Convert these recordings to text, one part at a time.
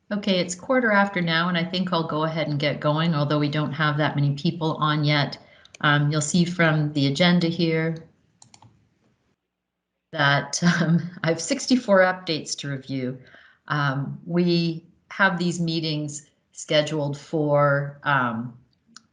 Okay, it's 1/4 after now, and I think I'll go ahead and get going, although we don't have that many people on yet. You'll see from the agenda here that I have 64 updates to review. We have these meetings scheduled for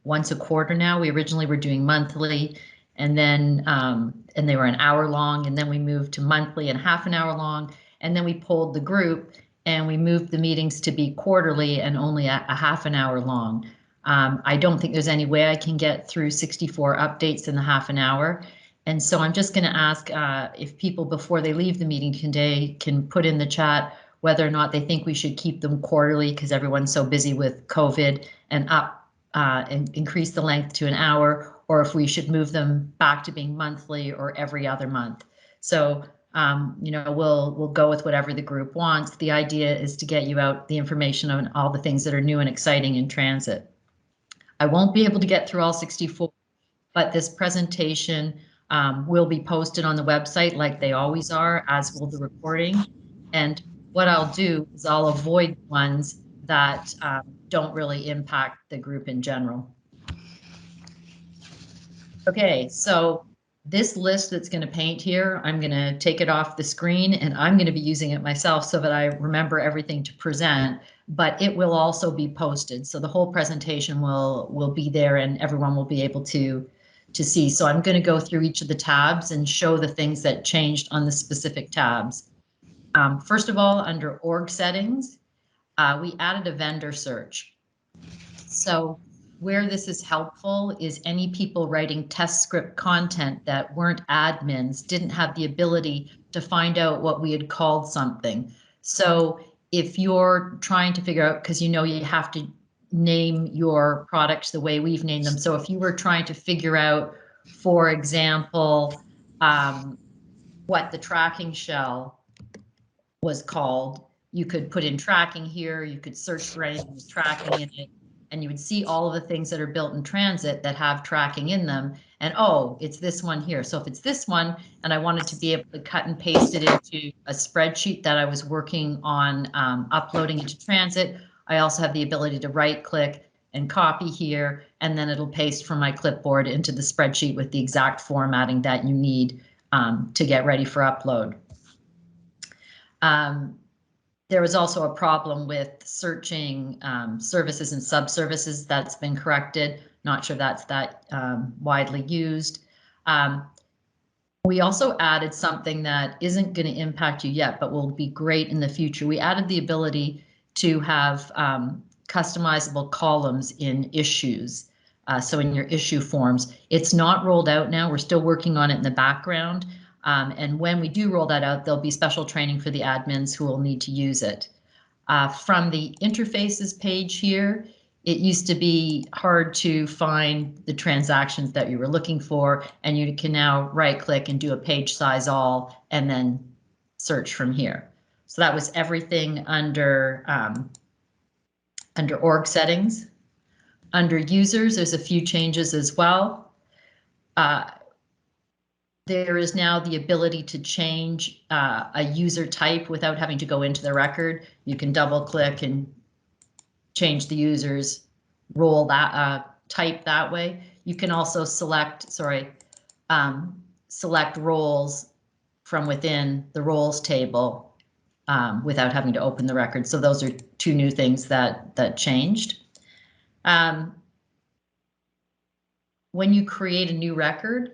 once a quarter now. We originally were doing monthly, and then and they were an hour long, and then we moved to monthly and half an hour long, and then we polled the group and we moved the meetings to be quarterly and only a half an hour long. I don't think there's any way I can get through 64 updates in the half an hour. And so I'm just going to ask if people before they leave the meeting today can put in the chat whether or not they think we should keep them quarterly because everyone's so busy with COVID and and increase the length to an hour, or if we should move them back to being monthly or every other month. So we'll go with whatever the group wants. The idea is to get you out the information on all the things that are new and exciting in transit. I won't be able to get through all 64, but this presentation will be posted on the website like they always are, as will the recording. And what I'll do is I'll avoid ones that don't really impact the group in general. Okay, so this list that's going to paint here, I'm going to take it off the screen and I'm going to be using it myself so that I remember everything to present, but it will also be posted. So the whole presentation will be there and everyone will be able to see. So I'm going to go through each of the tabs and show the things that changed on the specific tabs. First of all, under org settings, we added a vendor search. So where this is helpful is any people writing test script content that weren't admins didn't have the ability to find out what we had called something. So if you're trying to figure out, because you have to name your products the way we've named them. So if you were trying to figure out, for example, what the tracking shell was called, you could put in tracking here, you could search for anything with tracking in it, and you would see all of the things that are built in transit that have tracking in them. And oh, it's this one here. So if it's this one, and I wanted to be able to cut and paste it into a spreadsheet that I was working on uploading into transit, I also have the ability to right click and copy here, and then it'll paste from my clipboard into the spreadsheet with the exact formatting that you need to get ready for upload. There was also a problem with searching services and sub-services. That's been corrected. Not sure that's that widely used. We also added something that isn't going to impact you yet, but will be great in the future. We added the ability to have customizable columns in issues. So in your issue forms, it's not rolled out now. We're still working on it in the background. And when we do roll that out, there'll be special training for the admins who will need to use it. From the interfaces page here, it used to be hard to find the transactions that you were looking for, and you can now right click and do a page size all and then search from here. So that was everything under org settings. Under users, there's a few changes as well. There is now the ability to change a user type without having to go into the record. You can double click and change the user's role type that way. You can also select roles from within the roles table without having to open the record. So those are two new things that changed. When you create a new record,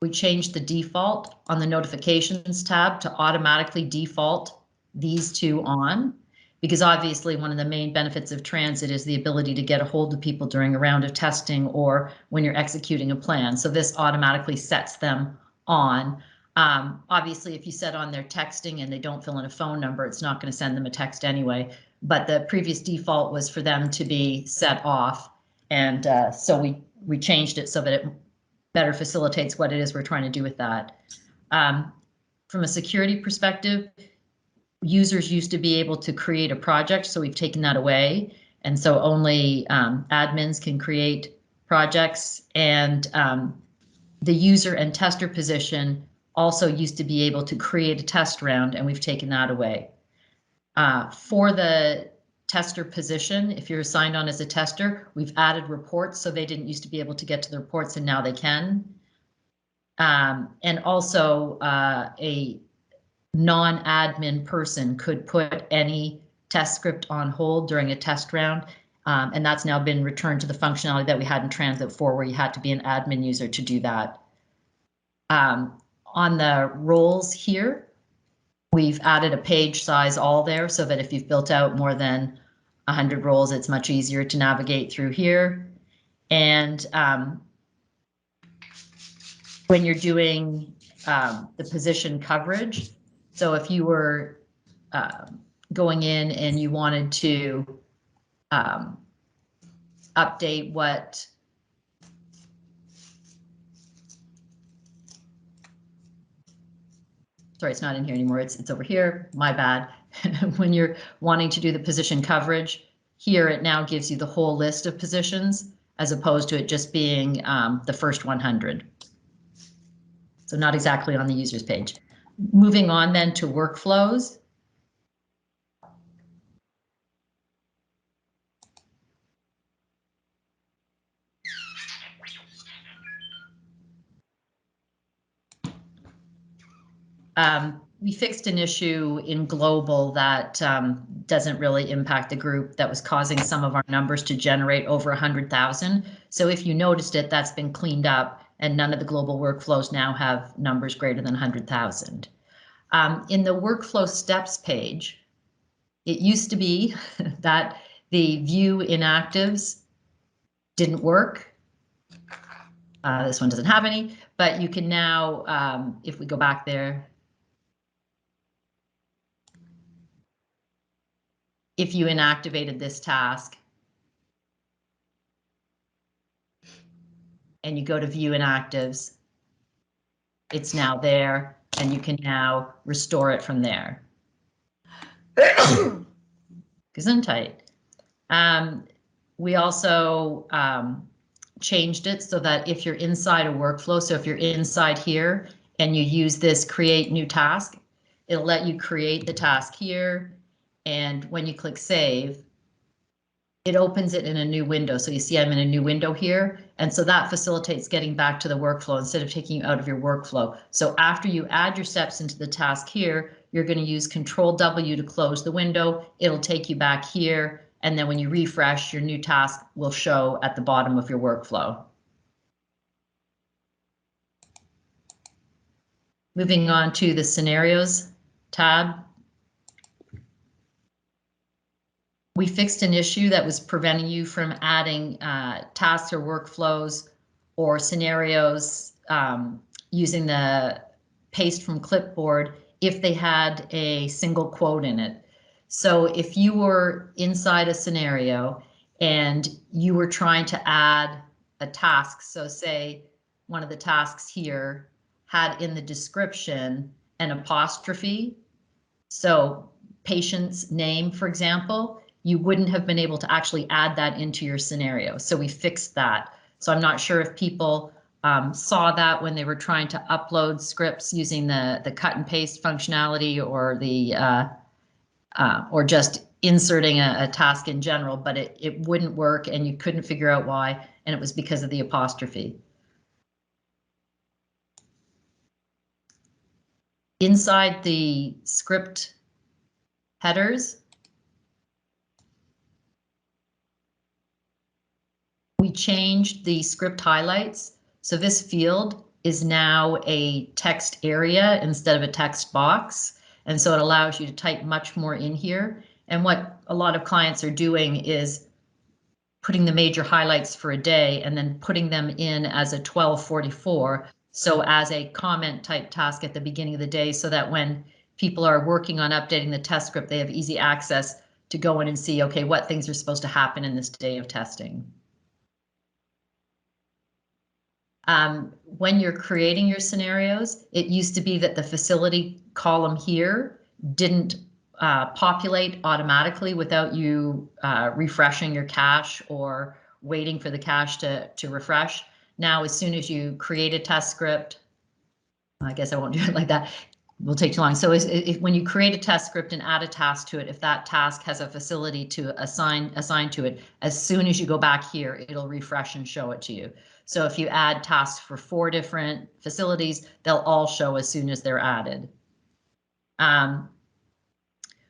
we changed the default on the notifications tab to automatically default these two on, because obviously one of the main benefits of transit is the ability to get a hold of people during a round of testing or when you're executing a plan. So this automatically sets them on. Obviously, if you set on their texting and they don't fill in a phone number, it's not going to send them a text anyway. But the previous default was for them to be set off. And so we changed it so that it better facilitates what it is we're trying to do with that. From a security perspective, users used to be able to create a project, so we've taken that away. And so only admins can create projects, and the user and tester position also used to be able to create a test round, and we've taken that away. For the tester position, if you're assigned on as a tester, we've added reports, so they didn't used to be able to get to the reports, and now they can. And also a non-admin person could put any test script on hold during a test round. And that's now been returned to the functionality that we had in TransIT 4, where you had to be an admin user to do that. On the roles here, we've added a page size all there so that if you've built out more than 100 roles, it's much easier to navigate through here. And when you're doing the position coverage, so if you were going in and you wanted to update what sorry, it's not in here anymore. It's over here. My bad. When you're wanting to do the position coverage, here it now gives you the whole list of positions as opposed to it just being the first 100. So not exactly on the user's page. Moving on then to workflows. We fixed an issue in global that doesn't really impact the group that was causing some of our numbers to generate over 100,000. So if you noticed it, that's been cleaned up and none of the global workflows now have numbers greater than 100,000. In the workflow steps page, it used to be that the view inactives didn't work. This one doesn't have any, but you can now, if we go back there, if you inactivated this task and you go to view inactives, it's now there and you can now restore it from there. Gesundheit. We also changed it so that if you're inside a workflow, so if you're inside here and you use this create new task, it'll let you create the task here. And when you click save, it opens it in a new window. So you see I'm in a new window here. And so that facilitates getting back to the workflow instead of taking you out of your workflow. So after you add your steps into the task here, you're going to use Control W to close the window. It'll take you back here. And then when you refresh, your new task will show at the bottom of your workflow. Moving on to the scenarios tab. We fixed an issue that was preventing you from adding tasks or workflows or scenarios using the paste from clipboard if they had a single quote in it. So if you were inside a scenario and you were trying to add a task, so say one of the tasks here had in the description an apostrophe, so patient's name, for example, you wouldn't have been able to actually add that into your scenario. So we fixed that. So I'm not sure if people saw that when they were trying to upload scripts using the cut and paste functionality or the or just inserting a task in general, but it wouldn't work and you couldn't figure out why, and it was because of the apostrophe. Inside the script headers, we changed the script highlights. So this field is now a text area instead of a text box. And so it allows you to type much more in here. And what a lot of clients are doing is putting the major highlights for a day and then putting them in as a 1244. So as a comment type task at the beginning of the day, so that when people are working on updating the test script, they have easy access to go in and see, okay, what things are supposed to happen in this day of testing. When you're creating your scenarios, it used to be that the facility column here didn't populate automatically without you refreshing your cache or waiting for the cache to refresh. Now, as soon as you create a test script, I guess I won't do it like that. will take too long. So if when you create a test script and add a task to it, if that task has a facility to assign to it, as soon as you go back here, it'll refresh and show it to you. So if you add tasks for 4 different facilities, they'll all show as soon as they're added.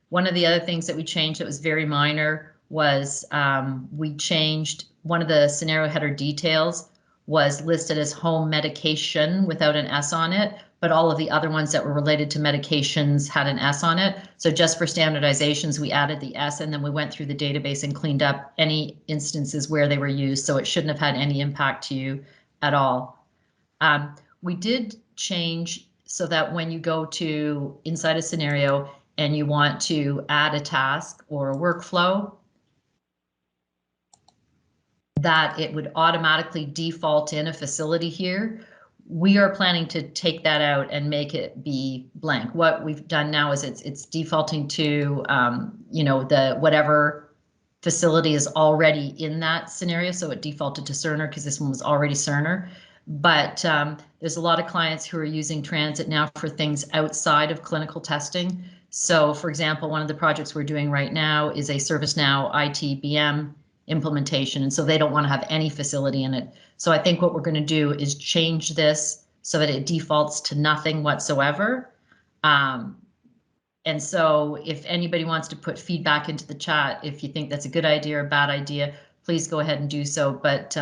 One of the other things that we changed that was very minor was we changed one of the scenario header details was listed as home medication without an S on it, but all of the other ones that were related to medications had an S on it. So just for standardizations, we added the S, and then we went through the database and cleaned up any instances where they were used, so it shouldn't have had any impact to you at all. We did change so that when you go to inside a scenario and you want to add a task or a workflow, that it would automatically default in a facility here. We are planning to take that out and make it be blank. What we've done now is it's defaulting to the whatever facility is already in that scenario. So it defaulted to Cerner because this one was already Cerner. But there's a lot of clients who are using TransIT now for things outside of clinical testing. So, for example, one of the projects we're doing right now is a ServiceNow ITBM implementation, and so they don't want to have any facility in it. So I think what we're going to do is change this so that it defaults to nothing whatsoever. And so if anybody wants to put feedback into the chat, if you think that's a good idea or a bad idea, please go ahead and do so. But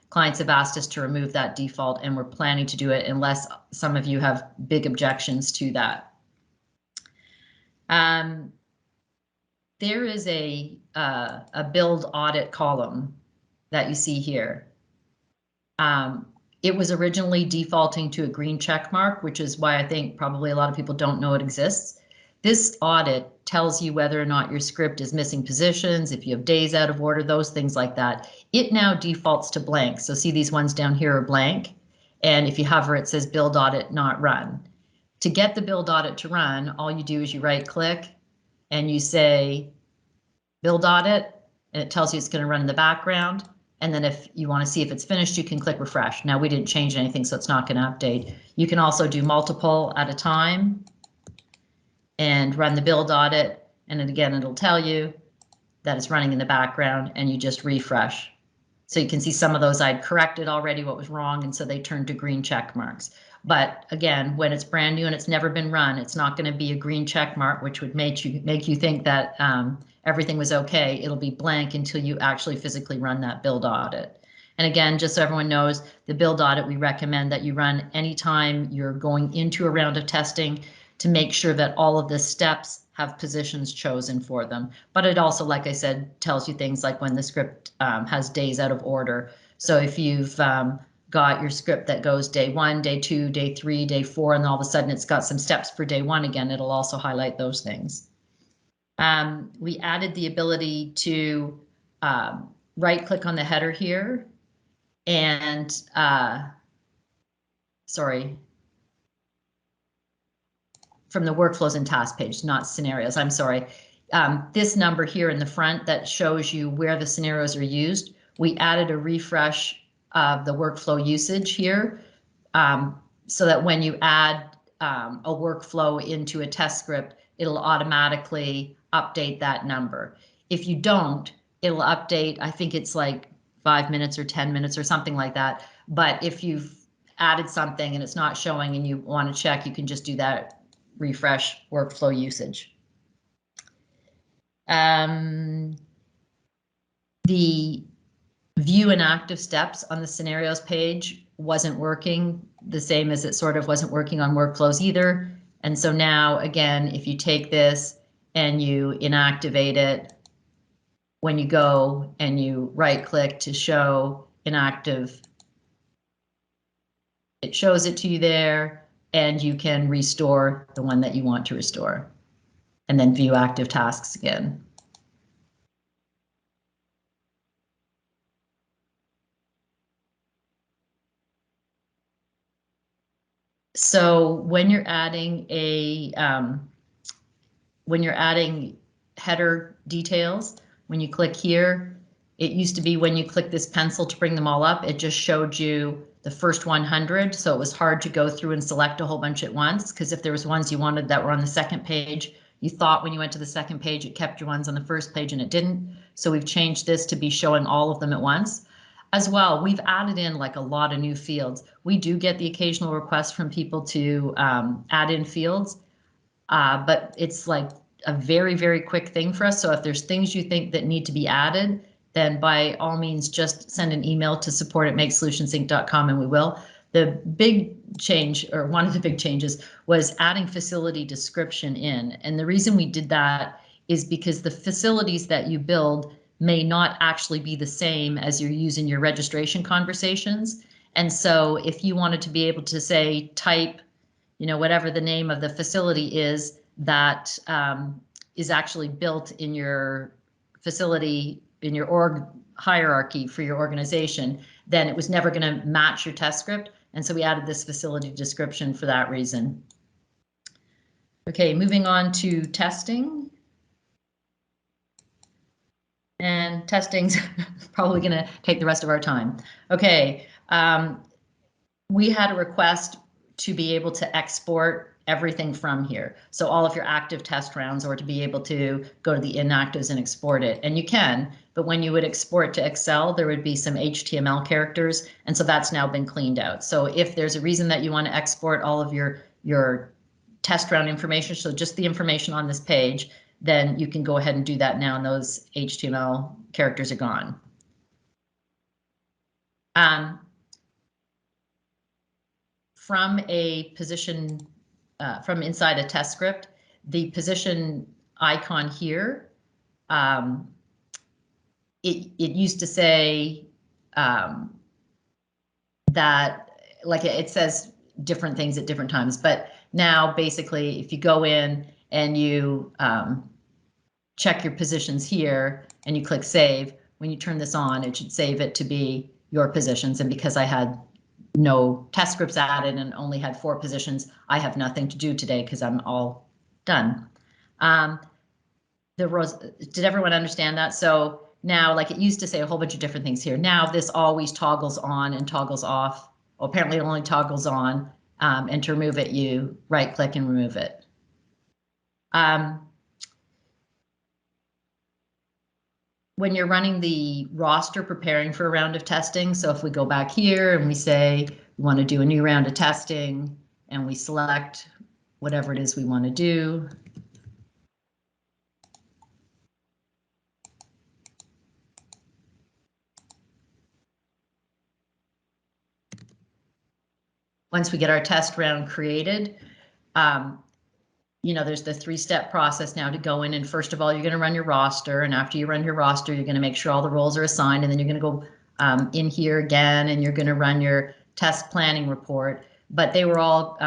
clients have asked us to remove that default, and we're planning to do it unless some of you have big objections to that. There is a build audit column that you see here. It was originally defaulting to a green check mark, which is why I think probably a lot of people don't know it exists. This audit tells you whether or not your script is missing positions, if you have days out of order, those things like that. It now defaults to blank. So see these ones down here are blank. And if you hover, it says build audit not run. To get the build audit to run, all you do is you right click and you say build audit, and it tells you it's going to run in the background. And then if you want to see if it's finished, you can click refresh. Now we didn't change anything, so it's not going to update. You can also do multiple at a time and run the build audit. And then again, it'll tell you that it's running in the background, and you just refresh. So you can see some of those I'd corrected already what was wrong, and so they turned to green check marks. But again, when it's brand new and it's never been run, it's not going to be a green check mark, which would make you think that everything was okay. It'll be blank until you actually physically run that build audit. And again, just so everyone knows, the build audit we recommend that you run anytime you're going into a round of testing to make sure that all of the steps have positions chosen for them. But it also, like I said, tells you things like when the script has days out of order. So if you've got your script that goes day 1, day 2, day 3, day 4, and all of a sudden it's got some steps for day 1 again, it'll also highlight those things. We added the ability to right click on the header here and from the workflows and task page, not scenarios, I'm sorry. This number here in the front that shows you where the scenarios are used, we added a refresh of the workflow usage here so that when you add a workflow into a test script, it'll automatically update that number. If you don't, it'll update, I think it's like 5 minutes or 10 minutes or something like that. But if you've added something and it's not showing and you want to check, you can just do that refresh workflow usage. The view and active steps on the scenarios page wasn't working the same as it sort of wasn't working on workflows either. And so now, again, if you take this and you inactivate it, when you go and you right click to show inactive, it shows it to you there, and you can restore the one that you want to restore, and then view active tasks again. So when you're adding header details, when you click here, it used to be when you click this pencil to bring them all up, it just showed you the first 100. So it was hard to go through and select a whole bunch at once, because if there was ones you wanted that were on the second page, you thought when you went to the second page, it kept your ones on the first page and it didn't. So we've changed this to be showing all of them at once. As well, we've added in like a lot of new fields. We do get the occasional request from people to add in fields, but it's like a very, very quick thing for us. So if there's things you think that need to be added, then by all means, just send an email to support@makeSolutionsinc.com and we will. The big change, or one of the big changes, was adding facility description in. And the reason we did that is because the facilities that you build may not actually be the same as you're using your registration conversations. And so if you wanted to be able to say, type, whatever the name of the facility is that is actually built in your facility, in your org hierarchy for your organization, then it was never going to match your test script. And so we added this facility description for that reason. Okay, moving on to testing. And testing's probably going to take the rest of our time. Okay, we had a request to be able to export everything from here. So all of your active test rounds, or to be able to go to the inactives and export it. And you can, but when you would export to Excel, there would be some HTML characters. And so that's now been cleaned out. So if there's a reason that you want to export all of your test round information, so just the information on this page, then you can go ahead and do that now, and those HTML characters are gone. From a position, from inside a test script, the position icon here, it used to say that, like, it says different things at different times, but now basically if you go in and you check your positions here and you click save, when you turn this on, it should save it to be your positions. And because I had no test scripts added and only had 4 positions, I have nothing to do today because I'm all done. Did everyone understand that? So now, like, it used to say a whole bunch of different things here. Now this always toggles on and toggles off. Well, apparently it only toggles on, and to remove it, you right click and remove it. When you're running the roster preparing for a round of testing, so if we go back here and we say we want to do a new round of testing and we select whatever it is we want to do. Once we get our test round created, there's the 3-step process now to go in, and first of all, you're going to run your roster, and after you run your roster, you're going to make sure all the roles are assigned, and then you're going to go in here again, and you're going to run your test planning report. But they were all,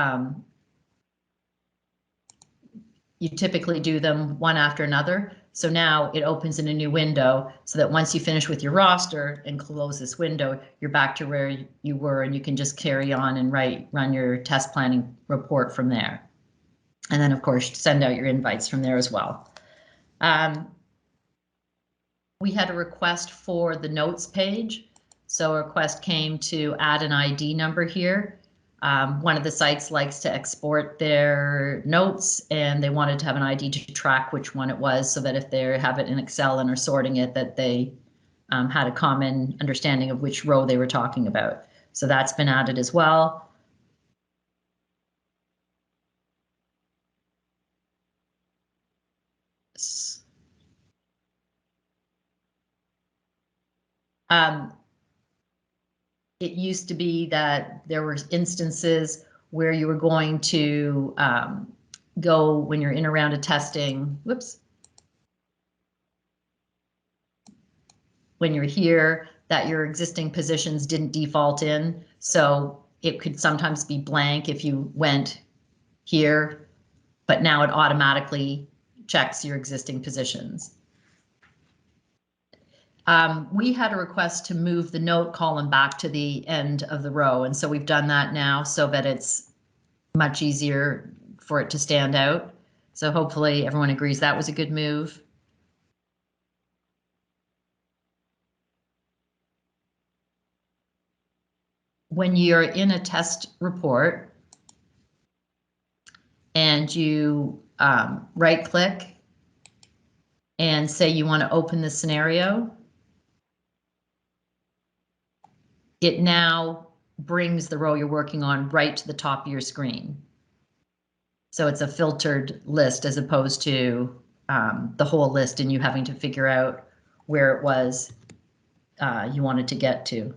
you typically do them one after another. So now it opens in a new window so that once you finish with your roster and close this window, you're back to where you were, and you can just carry on and run your test planning report from there. And then, of course, send out your invites from there as well. We had a request for the notes page. So a request came to add an ID number here. One of the sites likes to export their notes, and they wanted to have an ID to track which one it was, so that if they have it in Excel and are sorting it, that they had a common understanding of which row they were talking about. So that's been added as well. It used to be that there were instances where you were going to go, when you're in a round of testing, when you're here, that your existing positions didn't default in. So it could sometimes be blank if you went here, but now it automatically checks your existing positions. We had a request to move the note column back to the end of the row, and so we've done that now so that it's much easier for it to stand out. So hopefully everyone agrees that was a good move. when you're in a test report and you right click and say you want to open the scenario, it now brings the row you're working on right to the top of your screen. So it's a filtered list as opposed to the whole list and you having to figure out where it was you wanted to get to.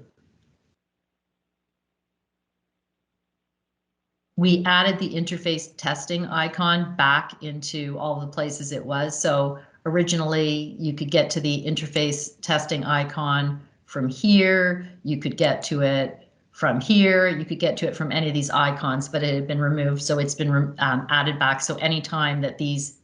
We added the interface testing icon back into all the places it was. So originally you could get to the interface testing icon from here. You could get to it from here. You could get to it from any of these icons, but it had been removed. So it's been added back. So anytime that these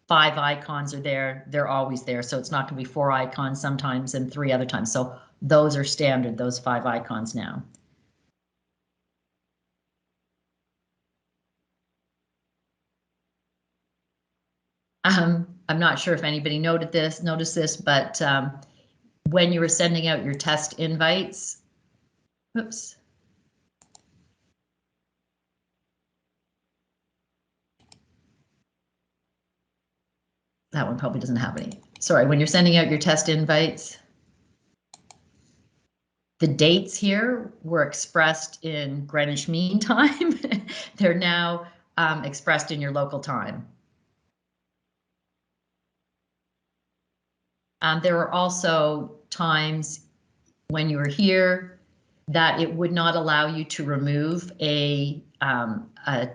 5 icons are there, they're always there. So it's not going to be 4 icons sometimes and 3 other times. So those are standard, those 5 icons now. I'm not sure if anybody noticed this, but when you were sending out your test invites, oops. That one probably doesn't have any. Sorry, when you're sending out your test invites, the dates here were expressed in Greenwich Mean Time. They're now expressed in your local time. There were also times when you were here that it would not allow you to remove any of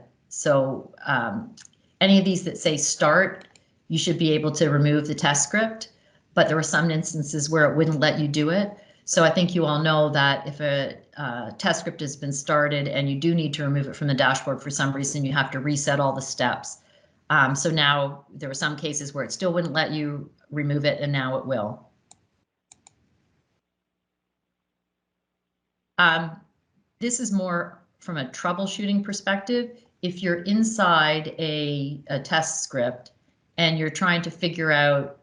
these that say start, you should be able to remove the test script, but there were some instances where it wouldn't let you do it. So I think you all know that if a test script has been started and you do need to remove it from the dashboard for some reason, you have to reset all the steps. So now there were some cases where it still wouldn't let you remove it, and now it will. This is more from a troubleshooting perspective. If you're inside a test script and you're trying to figure out,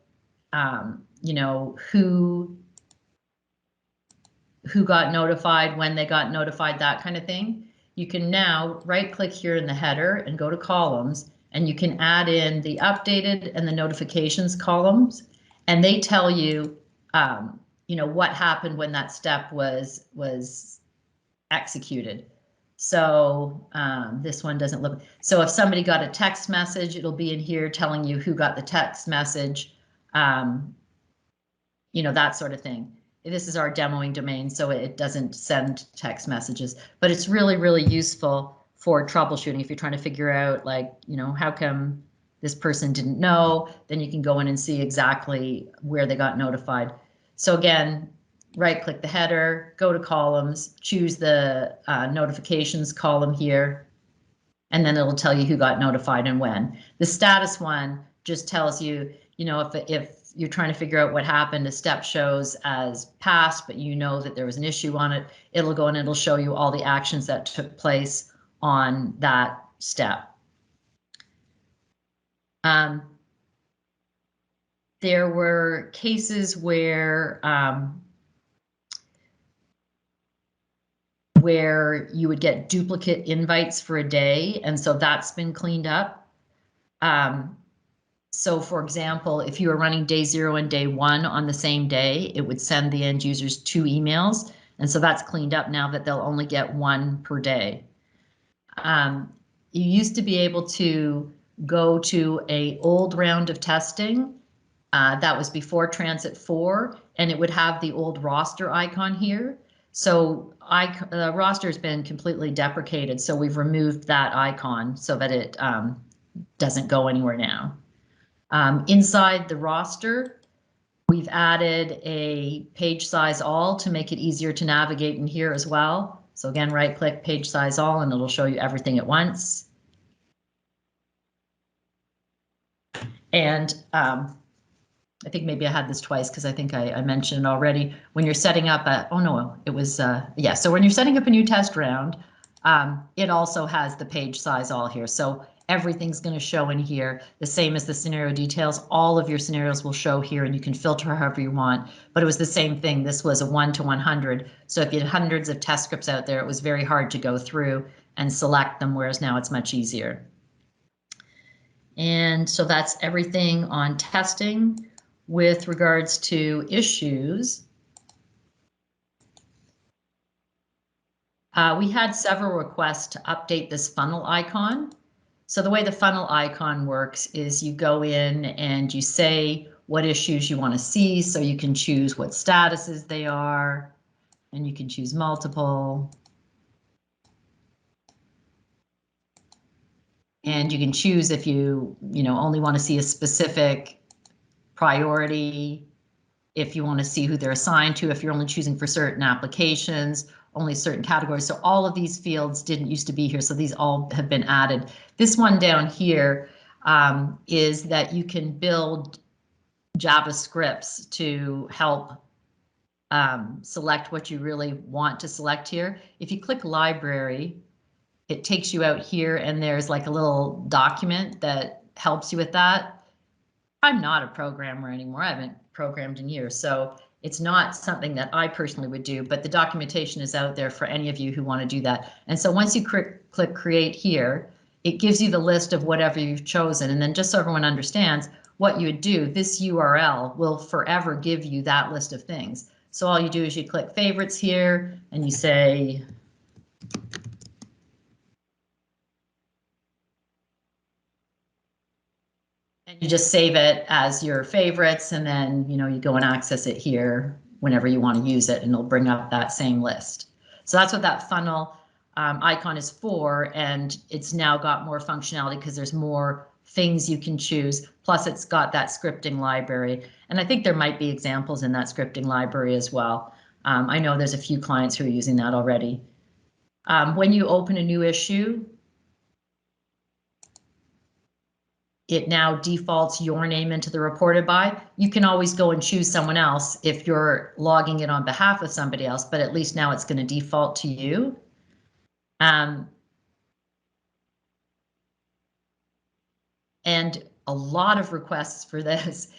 you know, who got notified, when they got notified, that kind of thing, you can now right click here in the header and go to columns, and you can add in the updated and the notifications columns, and they tell you, you know, what happened when that step was executed. So this one doesn't look. So if somebody got a text message, it'll be in here telling you who got the text message, you know, that sort of thing. This is our demoing domain, so it doesn't send text messages, but it's really, really useful for troubleshooting. If you're trying to figure out, like, you know, how come this person didn't know, then you can go in and see exactly where they got notified. So again, right click the header, go to columns, choose the notifications column here, and then it'll tell you who got notified and when. The status one just tells you, you know, if you're trying to figure out what happened, a step shows as passed, but you know that there was an issue on it, it'll go and it'll show you all the actions that took place on that step. There were cases where you would get duplicate invites for a day, and so that's been cleaned up. So for example, if you were running day 0 and day 1 on the same day, it would send the end users 2 emails, and so that's cleaned up now that they'll only get 1 per day. You used to be able to go to an old round of testing that was before TransIT 4, and it would have the old roster icon here. So the roster has been completely deprecated, so we've removed that icon so that it doesn't go anywhere now. Inside the roster, we've added a page size all to make it easier to navigate in here as well. So again, right click page size all, and it'll show you everything at once. And I think maybe I had this twice because I think I mentioned it already. When you're setting up oh no, it was, yeah. So when you're setting up a new test round, it also has the page size all here. So everything's going to show in here, the same as the scenario details. All of your scenarios will show here, and you can filter however you want. But it was the same thing. This was a 1 to 100. So if you had hundreds of test scripts out there, it was very hard to go through and select them, whereas now it's much easier. And so that's everything on testing. With regards to issues, we had several requests to update this funnel icon. So the way the funnel icon works is you go in and you say what issues you want to see. So you can choose what statuses they are, and you can choose multiple. And you can choose if you only want to see a specific priority, if you want to see who they're assigned to, if you're only choosing for certain applications, only certain categories. So all of these fields didn't used to be here, so these all have been added. This one down here is that you can build JavaScripts to help select what you really want to select here. If you click library, it takes you out here, and there's like a little document that helps you with that. I'm not a programmer anymore. I haven't programmed in years, so it's not something that I personally would do, but the documentation is out there for any of you who want to do that. And so once you click create here, it gives you the list of whatever you've chosen. And then just so everyone understands what you would do, this URL will forever give you that list of things. So all you do is you click favorites here and you say, and you just save it as your favorites, and then you go and access it here whenever you want to use it, and it'll bring up that same list. So that's what that funnel icon is for, and it's now got more functionality because there's more things you can choose. Plus, it's got that scripting library, and I think there might be examples in that scripting library as well. I know there's a few clients who are using that already. When you open a new issue, it now defaults your name into the reported by. You can always go and choose someone else if you're logging it on behalf of somebody else, but at least now it's going to default to you. And a lot of requests for this.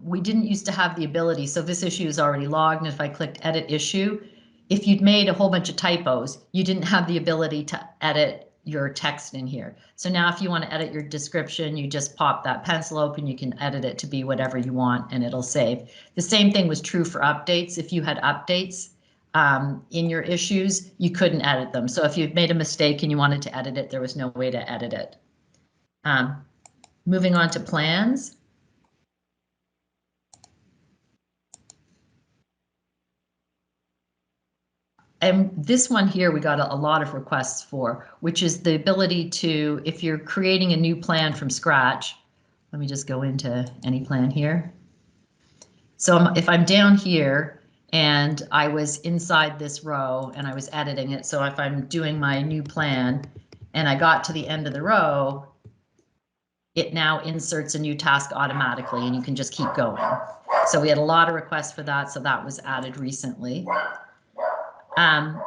We didn't used to have the ability, so this issue is already logged, and if I clicked edit issue, if you'd made a whole bunch of typos, you didn't have the ability to edit your text in here. So now if you want to edit your description, you just pop that pencil open, you can edit it to be whatever you want, and it'll save. The same thing was true for updates. If you had updates in your issues, you couldn't edit them. So if you've made a mistake and you wanted to edit it, there was no way to edit it. Moving on to plans. And this one here we got a lot of requests for, which is the ability to, if you're creating a new plan from scratch, let me just go into any plan here. So if I'm down here and I was inside this row and I was editing it, so if I'm doing my new plan and I got to the end of the row, it now inserts a new task automatically, and you can just keep going. So we had a lot of requests for that, so that was added recently. I'm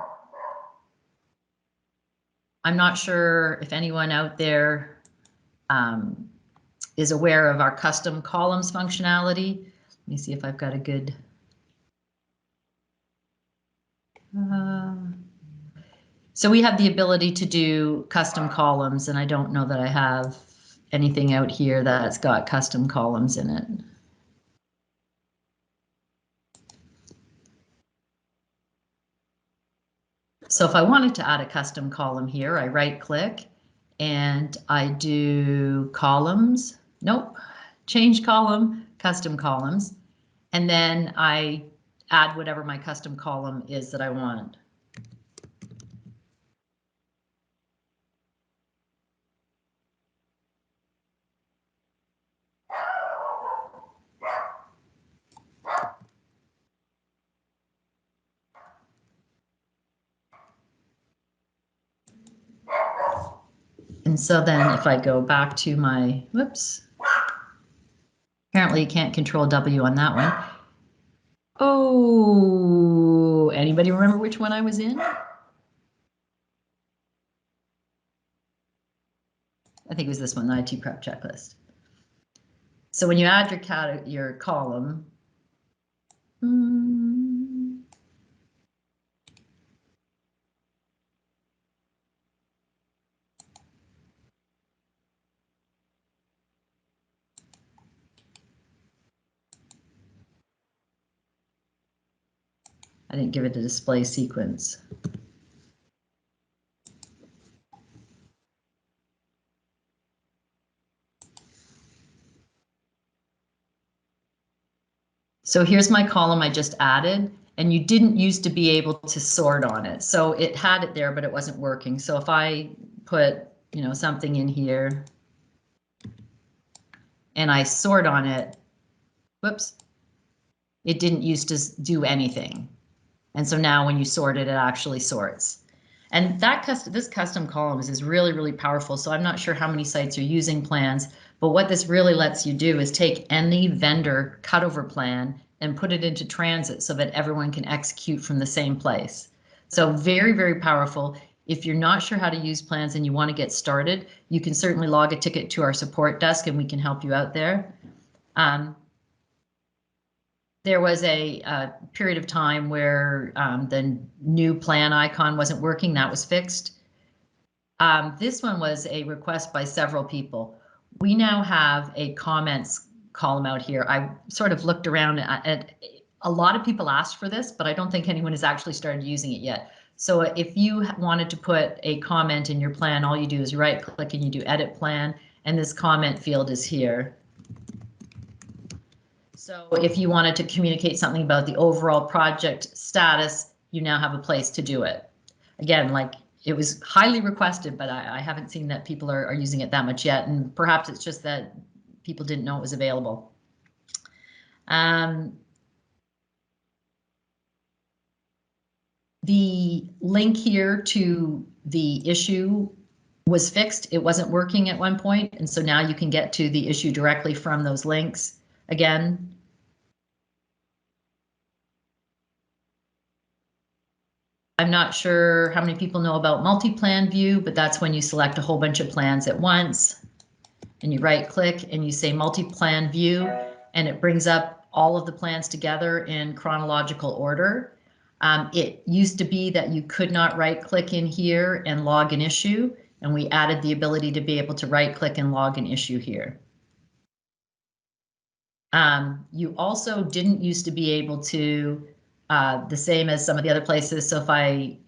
not sure if anyone out there is aware of our custom columns functionality. Let me see if I've got a good. So we have the ability to do custom columns, and I don't know that I have anything out here that's got custom columns in it. So if I wanted to add a custom column here, I right click and I do columns. Nope, change column, custom columns. And then I add whatever my custom column is that I want. And so then if I go back to my, whoops, apparently you can't control W on that one. Oh, anybody remember which one I was in? I think it was this one, the IT prep checklist. So when you add your column, I didn't give it a display sequence. So here's my column I just added, and you didn't used to be able to sort on it. So it had it there, but it wasn't working. So if I put, something in here and I sort on it, whoops, it didn't used to do anything. And so now when you sort it, it actually sorts. And this custom columns is really, really powerful. So I'm not sure how many sites are using plans, but what this really lets you do is take any vendor cutover plan and put it into TransIT so that everyone can execute from the same place. So very, very powerful. If you're not sure how to use plans and you want to get started, you can certainly log a ticket to our support desk and we can help you out there. There was a period of time where the new plan icon wasn't working. That was fixed. This one was a request by several people. We now have a comments column out here. I sort of looked around at a lot of people asked for this, but I don't think anyone has actually started using it yet. So if you wanted to put a comment in your plan, all you do is you right click and you do edit plan, and this comment field is here. So if you wanted to communicate something about the overall project status, you now have a place to do it. Again, like it was highly requested, but I haven't seen that people are using it that much yet. And perhaps it's just that people didn't know it was available. The link here to the issue was fixed. It wasn't working at one point, and so now you can get to the issue directly from those links. Again, I'm not sure how many people know about multi-plan view, but that's when you select a whole bunch of plans at once and you right click and you say multi-plan view, and it brings up all of the plans together in chronological order. It used to be that you could not right click in here and log an issue, and we added the ability to be able to right click and log an issue here. You also didn't used to be able to, the same as some of the other places. So if I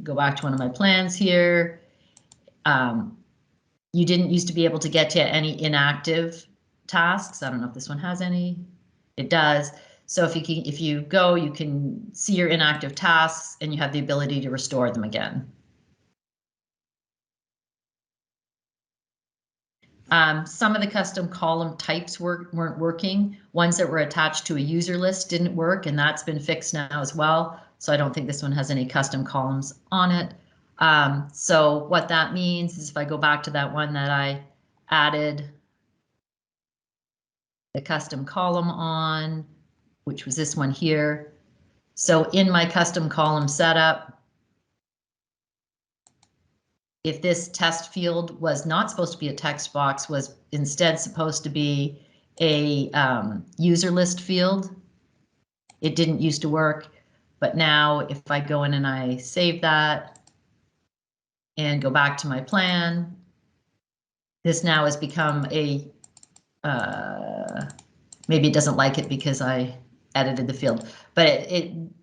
go back to one of my plans here, you didn't used to be able to get to any inactive tasks. I don't know if this one has any. It does. So if you go, you can see your inactive tasks and you have the ability to restore them again. Some of the custom column types weren't working. Ones that were attached to a user list didn't work, and that's been fixed now as well. So I don't think this one has any custom columns on it. So what that means is if I go back to that one that I added the custom column on, which was this one here. So in my custom column setup, if this test field was not supposed to be a text box, was instead supposed to be a user list field, it didn't used to work. But now if I go in and I save that and go back to my plan, this now has become a, maybe it doesn't like it because I edited the field, but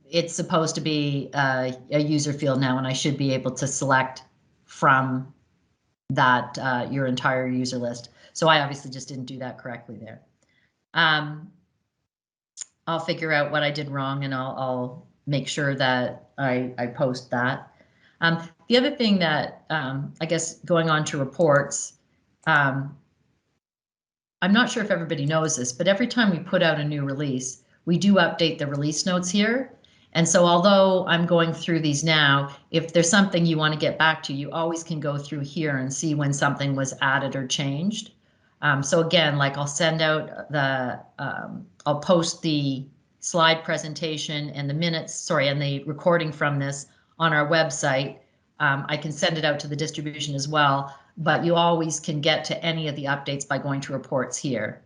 it's supposed to be a user field now, and I should be able to select from that your entire user list. So I obviously just didn't do that correctly there. I'll figure out what I did wrong, and I'll make sure that I post that. The other thing that I guess going on to reports, I'm not sure if everybody knows this, but every time we put out a new release, we do update the release notes here. And so although I'm going through these now, if there's something you want to get back to, you always can go through here and see when something was added or changed. So again, like I'll send out the, I'll post the slide presentation and the minutes, and the recording from this on our website. I can send it out to the distribution as well. but you always can get to any of the updates by going to reports here.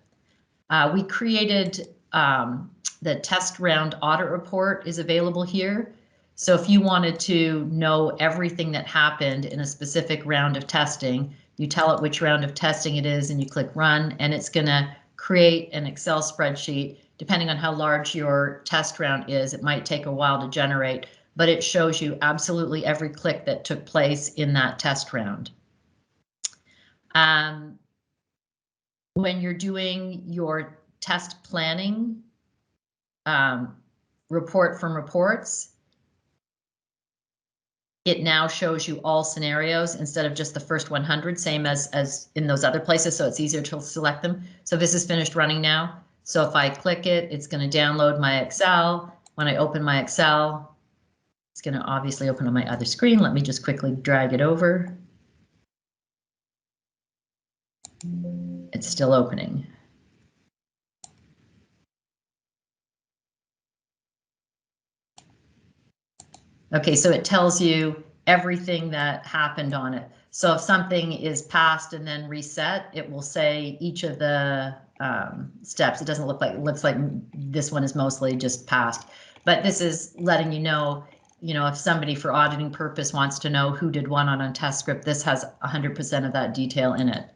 We created the test round audit report is available here. So if you wanted to know everything that happened in a specific round of testing, you tell it which round of testing it is and you click run, and it's going to create an Excel spreadsheet. Depending on how large your test round is, it might take a while to generate, but it shows you absolutely every click that took place in that test round. When you're doing your test planning report from reports, it now shows you all scenarios instead of just the first 100, same as in those other places, so it's easier to select them. So this is finished running now. So if I click it, it's going to download my Excel. When I open my Excel, it's going to obviously open on my other screen. Let me just quickly drag it over. It's still opening. Okay, so it tells you everything that happened on it. So if something is passed and then reset, it will say each of the steps. It doesn't look like, it looks like this one is mostly just passed, but this is letting you know, if somebody for auditing purpose wants to know who did one on a test script, this has 100% of that detail in it.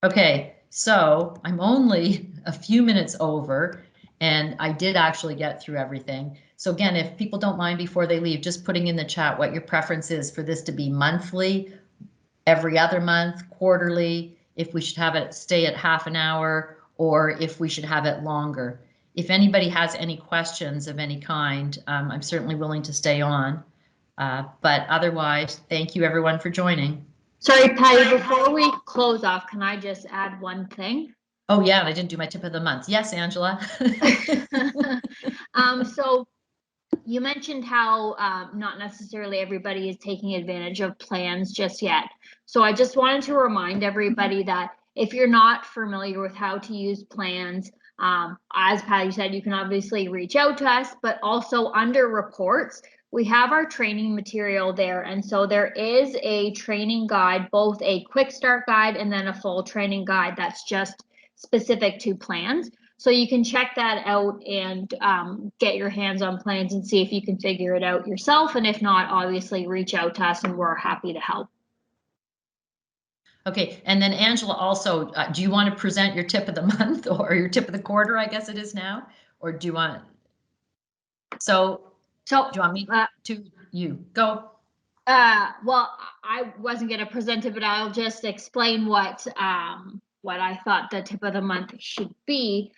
Okay, so I'm only a few minutes over, and I did actually get through everything. So again, if people don't mind before they leave, just putting in the chat what your preference is for this to be monthly, every other month, quarterly, if we should have it stay at half an hour, or if we should have it longer. If anybody has any questions of any kind, I'm certainly willing to stay on. But otherwise, thank you everyone for joining. Sorry, Patty, before we close off, can I just add one thing? Oh yeah, and I didn't do my tip of the month. Yes, Angela. So you mentioned how not necessarily everybody is taking advantage of plans just yet. So I just wanted to remind everybody that if you're not familiar with how to use plans, as Patty said, you can obviously reach out to us, but also under reports, we have our training material there. And so there is a training guide, both a quick start guide and then a full training guide that's just specific to plans. So you can check that out and get your hands on plans and see if you can figure it out yourself. And if not, obviously reach out to us and we're happy to help. Okay, and then Angela, also, do you want to present your tip of the month or your tip of the quarter, I guess it is now? Or do you want, so do you want me to, you go? Well, I wasn't going to present it, but I'll just explain what I thought the tip of the month should be.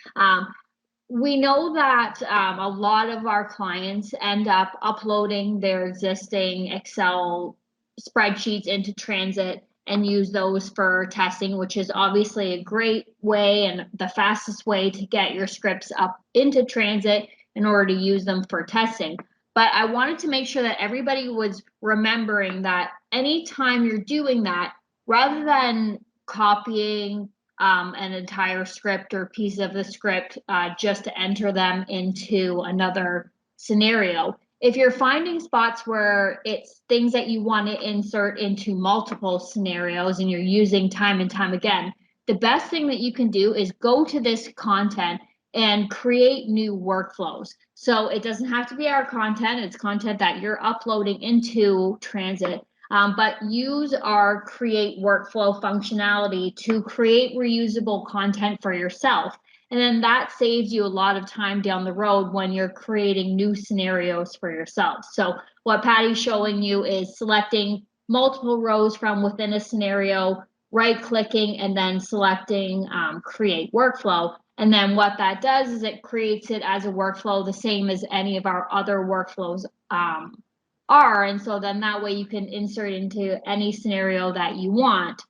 We know that a lot of our clients end up uploading their existing Excel spreadsheets into TransIT and use those for testing, which is obviously a great way and the fastest way to get your scripts up into TransIT in order to use them for testing. But I wanted to make sure that everybody was remembering that anytime you're doing that, rather than copying an entire script or piece of the script just to enter them into another scenario. If you're finding spots where it's things that you want to insert into multiple scenarios and you're using time and time again, the best thing that you can do is go to this content and create new workflows. So it doesn't have to be our content, it's content that you're uploading into TransIT. But use our create workflow functionality to create reusable content for yourself. And then that saves you a lot of time down the road when you're creating new scenarios for yourself. So what Patty's showing you is selecting multiple rows from within a scenario, right clicking, and then selecting create workflow. And then what that does is it creates it as a workflow, the same as any of our other workflows are. And so then that way you can insert into any scenario that you want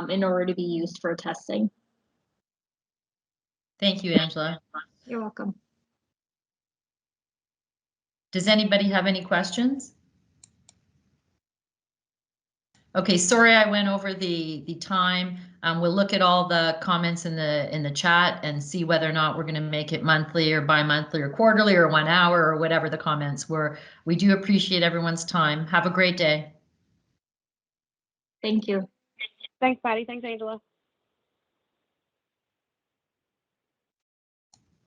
in order to be used for testing. Thank you, Angela. You're welcome. Does anybody have any questions? Okay, sorry I went over the time. We'll look at all the comments in the chat and see whether or not we're going to make it monthly or bi-monthly or quarterly or 1 hour or whatever the comments were. We do appreciate everyone's time. Have a great day. Thank you. Thanks, Patty. Thanks, Angela.